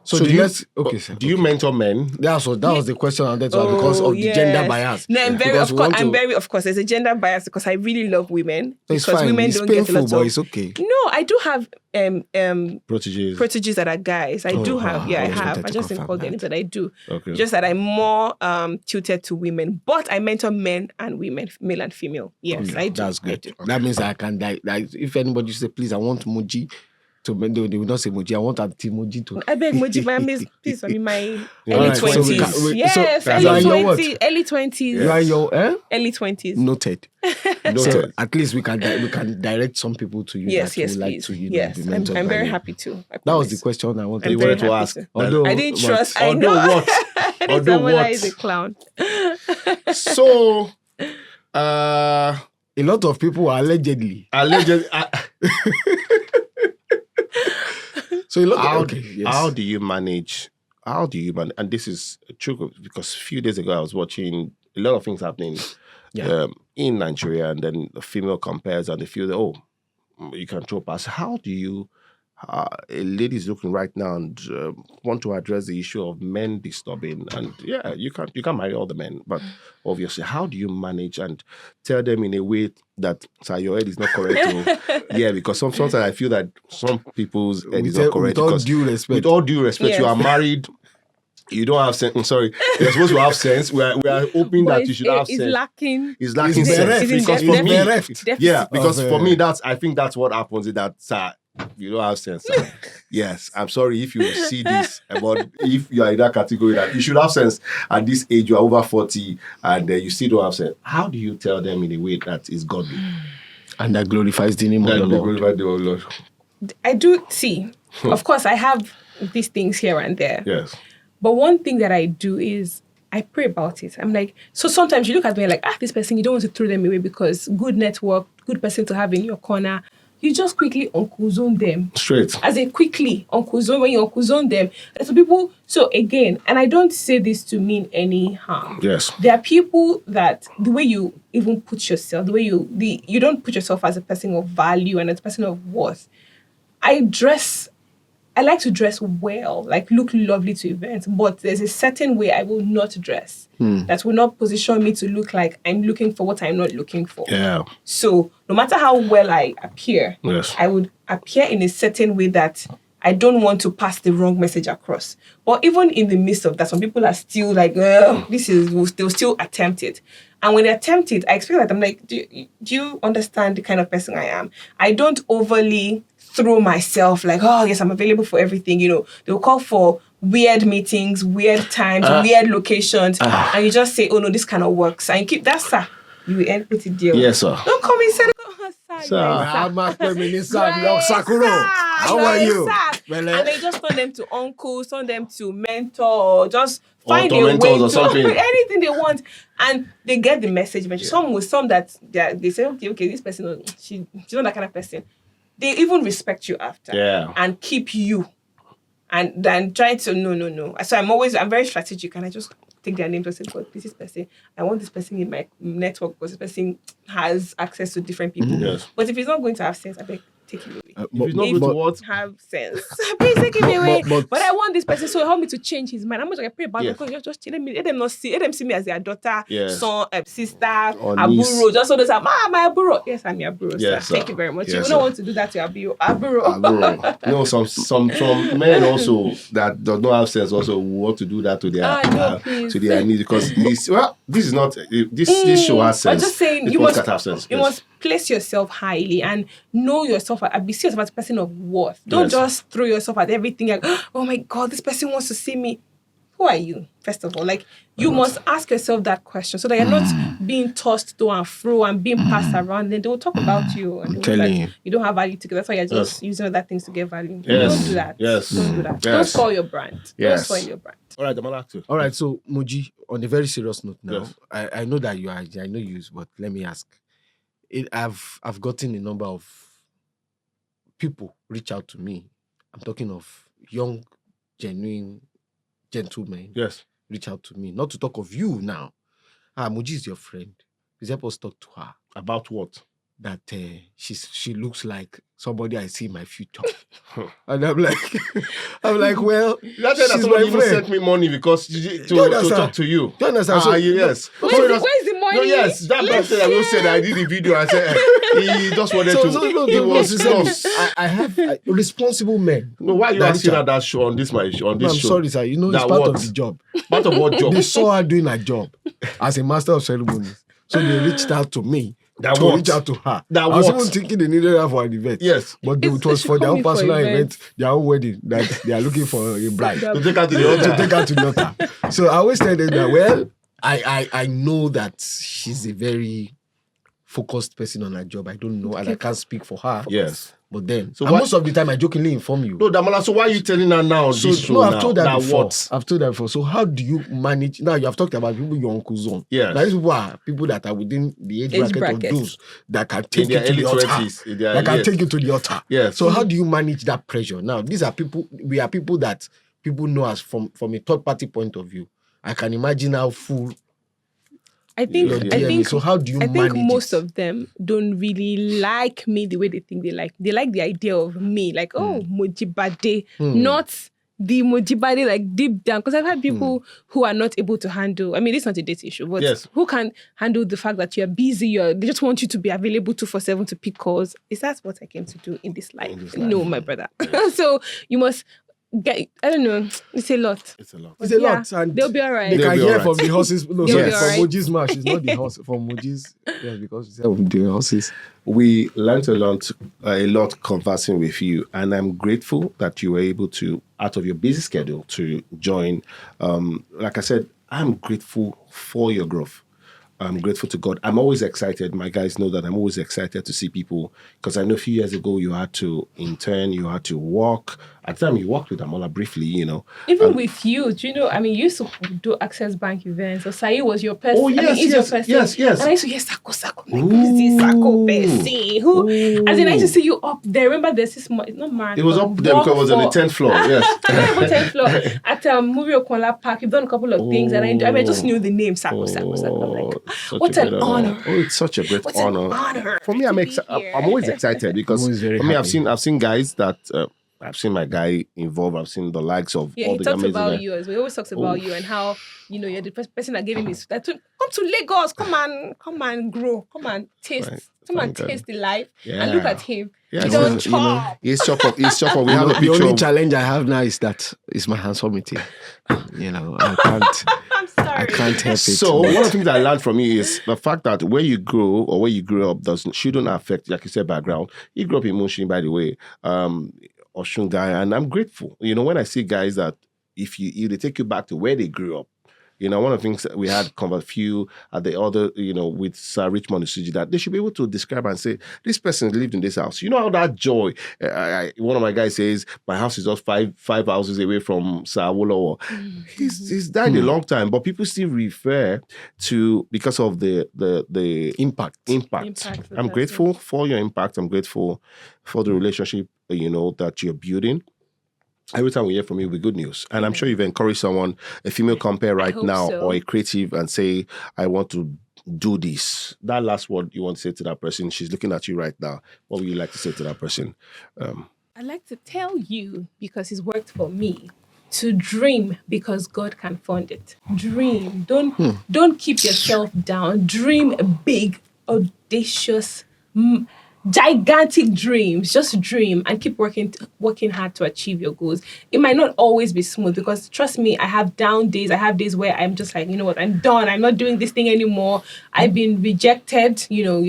so do the you next sir, do you mentor men? that was the question I wanted to ask because of the yes. gender bias. No, I'm very, Because of we course, want to- of course, there's a gender bias because I really love women. It's because fine. women It's don't painful, get a lot but of... it's okay. No, I do have Proteges. proteges that are guys. I do have. Yeah, I I just have. wanted I to just didn't confirm call them, that. but I do. Okay. Just that I'm more tilted to women. But I mentor men and women, male and female. Yes, I do. That's I good. do. That means I can like if anybody say, please, I want Moji to they will not say Moji. I want Auntie Moji to. I beg Mojibade, please, I'm in my early Alright, so 20s. we can- Yes, so you are early in your what? 20s. Early 20s. You are your Early 20s. noted. Noted. So at least we can direct some people to you Yes, that yes, would like please. to Yes, be I'm mentored by very you. happy to. That was promise. the question I wanted. I'm You very wanted to happy ask. to. Although, I didn't but- trust. I know. Although what? Although Someone what? is a clown. So, a lot of people are allegedly. allegedly, So a lot. how, Okay, yes. how do you manage? How do you manage? And this is true because a few days ago I was watching a lot of things happening in Nigeria, and then the female compares and they feel that, oh, you can throw past. How do you? A lady is looking right now and want to address the issue of men disturbing, and you can't marry all the men, but obviously, how do you manage and tell them in a way that your head is not correct? Because sometimes I feel that some people's head is not correct. With all because due respect. with all due respect, you Yes. are married. You don't have sense. I'm sorry. You're supposed to have sense. We are hoping But that you should have it's sense. lacking. It's lacking It's sense. bereft. Because It's for me, bereft. because Of, for me, I think that's what happens. Is that you don't have sense. Yes, I'm sorry if you see this, but if you are in that category, that you should have sense at this age. You are over 40 and you still don't have sense. How do you tell them in a way that is godly? And that glorifies the name of That the will Lord. glorify the Lord. I do see. Of course, I have these things here and there. Yes. But one thing that I do is I pray about it. I'm like, so sometimes you look at me like, this person, you don't want to throw them away because good network, good person to have in your corner. You just quickly uncle zone them. Straight. As a quickly uncle zone, when you uncle zone them. So people, so again, and I don't say this to mean any harm. Yes. There are people that the way you even put yourself, the way you don't put yourself as a person of value and as a person of worth. I like to dress well, like look lovely to events, but there's a certain way I will not dress that will not position me to look like I'm looking for what I'm not looking for. Yeah. So no matter how well I appear, Yes. I would appear in a certain way that I don't want to pass the wrong message across. But even in the midst of that, some people are still like, they'll still attempt it. And when they attempt it, I expect that I'm like, do you understand the kind of person I am? I don't overly throw myself like, oh, yes, I'm available for everything. They'll call for weird meetings, weird times, weird locations. And you just say, oh, no, this cannot work. And you keep that, sir. You will end with a deal. Yes, sir. Don't come inside. Sir. Yes, Sakuro. sir. How are you? And they just turn them to uncles, turn them to mentor, or just find a tormentors way or to something. anything they want. And they get the message. Some that they say, okay, this person, she's not that kind of person. They even respect you after. Yeah. And keep you. And then try to, no. So I'm very strategic, and I just take their names and say, God, this person, I want this person in my network because this person has access to different people. Yes. But if he's not going to have sense, I beg, take it away. If he's not going to what? Have sense, please take it away. But I want this person, so help me to change his mind. How much I pray about it? Because just let them see me as their daughter, son, sister, aburo. Just so they say, my aburo. Yes, I'm your aburo. Yes, thank you very much. You don't want to do that to your aburo. No, some men also that does not have sense also want to do that to their needs, because this is not this show has sense. I'm just saying you must place yourself highly and know yourself. Be yourself as a person of worth. Don't just throw yourself at everything like, oh my God, this person wants to see me. Who are you? First of all, like you must ask yourself that question so that you're not being tossed to and fro and being passed around. Then they will talk about you and you don't have value to give. That's why you're just using other things to get value. Yes. Don't do that. Yes. Don't do that. Yes. Don't spoil your brand. Yes. Don't spoil your brand. All right, I'm to. All right, so Moji, on a very serious note now, Yes. I know that I know you, but let me ask. I've gotten a number of people reach out to me. I'm talking of young, genuine gentlemen. Yes. Reach out to me. Not to talk of you now. Moji is your friend. Please help us talk to her. About what? That she looks like somebody I see in my future. And I'm like, well, That's she's somebody my who friend. sent me money because to talk to you. Do you understand? Yes. Where's the money? No, yes, that person that said I did the video. I said he just wanted to. He was lost. I have responsible men. No, why are you asking at that show on this show? I'm sorry, sir. You know, it's part of the job. Part of what job? They saw her doing her job as a master of ceremonies, so they reached out to me. Reach out to her. I was even thinking they needed her for an event. Yes. But it was for their own personal event, their own wedding, that they are looking for a bride. To take her to the altar. So I always tell them that, well, I know that she's a very focused person on her job. I don't know, and I can't speak for her. Yes. But then, most of the time, I jokingly inform you. No, Damola, so why are you telling her now on this show? No, I've told her before. I've told her before. So how do you manage? Now, you have talked about people your uncle's own. Yes. Now, these people are people that are within the age bracket of those that can take you to the altar. That can take you to the altar. Yes. So how do you manage that pressure? Now, these are people, we are people that people know us from a third-party point of view. I can imagine how full... I think so how do you manage it? Most of them don't really like me the way they think they like. They like the idea of me, like, Mojibade, not the Mojibade, like deep down. Because I've had people who are not able to handle, I mean, it's not a date issue, but who can handle the fact that you're busy, they just want you to be available 2/7 to pick calls. Is that what I came to do in this life? No, my brother. So you must... I don't know. It's a lot. It's a lot. And they'll be all right. They can hear from the horses. No, sorry, from right. Moji's mouth. She's not the horse. From Moji's. Yes, because she said the horses. We learned a lot conversing with you, and I'm grateful that you were able to, out of your busy schedule, to join. Like I said, I'm grateful for your growth. I'm grateful to God. I'm always excited. My guys know that I'm always excited to see people, because I know a few years ago you had to intern, you had to walk. At the time you worked with Amola briefly, Even with you, do you know, I mean, you used to do Access Bank events. So Sai was your person. Oh, yes, your person. yes. And I used to hear Sako, busy Sako person. Who, as in, I used to see you up there. Remember there's this, it's not marathon. It was up there because it was on the 10th floor, yes. 10th floor. At Movie Okola Park, you've done a couple of things. And I just knew the name Sako. I'm like, what an honor. Oh, it's such a great honor. For me, I'm always excited because for me, I've seen guys that... I've seen my guy involved. I've seen the likes of all the amazing guys. Yeah, he talks about you as well. He always talks about you and how, you're the person that gave him his... Come to Lagos. Come and grow. Come and taste. Right. Come and taste the life. Yeah. And look at him. Yeah, he don't chop. He's chop up. We have a picture. The only challenge I have now is that it's my handsomity. I can't... I'm sorry. I can't help it. So one of the things I learned from you is the fact that where you grow or where you grew up shouldn't affect, like you said, background. You grew up in Mushin, by the way. Oshun guy, and I'm grateful. When I see guys that if they take you back to where they grew up, One of the things that we had a few at the other, with Sir Richmond Isuji, that they should be able to describe and say, this person lived in this house. You know how that joy, one of my guys says, my house is just five houses away from Sir Awolowo. He's died a long time, but people still refer to, because of the Impact. I'm grateful for your impact. I'm grateful for the relationship, that you're building. Every time we hear from you, with good news. And I'm sure you've encouraged someone, a female compare right now, or a creative, and say, I want to do this. That last word you want to say to that person, she's looking at you right now. What would you like to say to that person? I'd like to tell you, because it's worked for me, to dream because God can fund it. Dream. Don't keep yourself down. Dream big, audacious, gigantic dreams. Just dream and keep working hard to achieve your goals. It might not always be smooth, because trust me, I have down days. I have days where I'm just like, you know what, I'm done. I'm not doing this thing anymore. I've been rejected.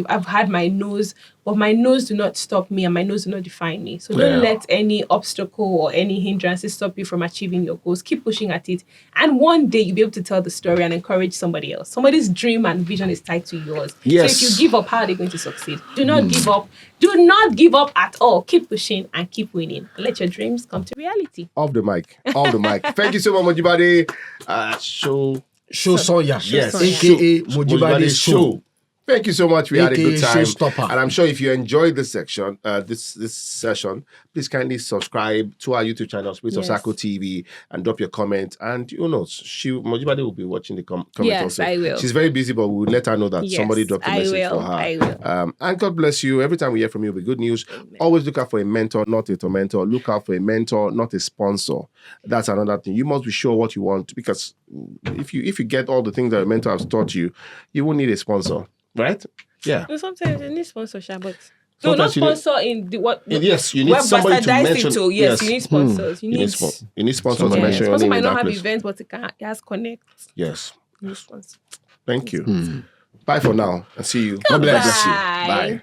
I've had my no's, but my no's do not stop me, and my no's do not define me. So don't let any obstacle or any hindrances stop you from achieving your goals. Keep pushing at it. And one day you'll be able to tell the story and encourage somebody else. Somebody's dream and vision is tied to yours. Yes. So if you give up, how are they going to succeed? Do not give up. Do not give up at all. Keep pushing and keep winning. Let your dreams come to reality. Off the mic. Thank you so much, Mojibade. Sosanya. Yes. AKA Mojibade Show. Thank you so much. We had a good time. Showstopper. And I'm sure if you enjoyed this section, this session, please kindly subscribe to our YouTube channel, SpiritofSacotv, and drop your comment. And Mojibade will be watching the comment also. I will. She's very busy, but we'll let her know that somebody dropped a message for her. I will. And God bless you. Every time we hear from you, with good news. Amen. Always look out for a mentor, not a tormentor. Look out for a mentor, not a sponsor. That's another thing. You must be sure what you want, because if you get all the things that a mentor has taught you, you won't need a sponsor. Right? Yeah. Sometimes you need sponsorship, but Sometimes not sponsor in the what? Yes, you need somebody to mention. Yes, you need sponsors. You need sponsors to mention. Sponsor might not have events, but it has connects. Yes. You need sponsors. Thank you. Bye for now, and see you. God bless you. Bye. Bye.